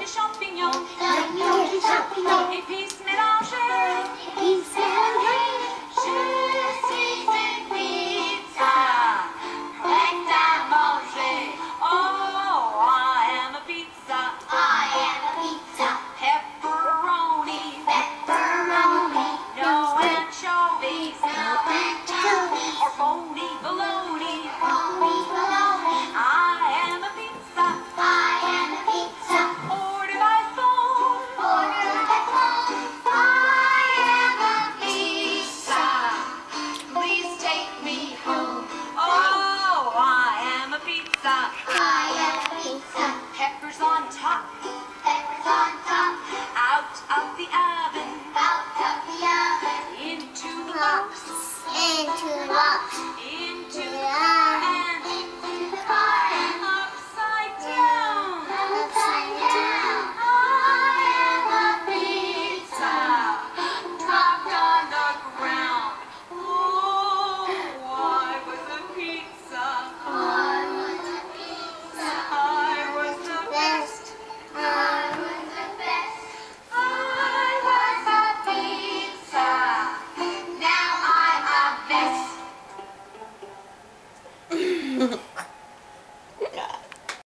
des champignons, épices mélangées, je suis une pizza, prête à manger. Oh, I am a pizza. Pepperoni, no anchovies, or phony baloney. I am a pizza. Order by phone. I am a pizza. Please take me home. Oh, I am a pizza. Peppers on top, out of the oven, into the box, into the car, and upside down. I am a pizza, dropped on the ground. Oh, I was a pizza. I was the best. I was a pizza. Now I'm a mess.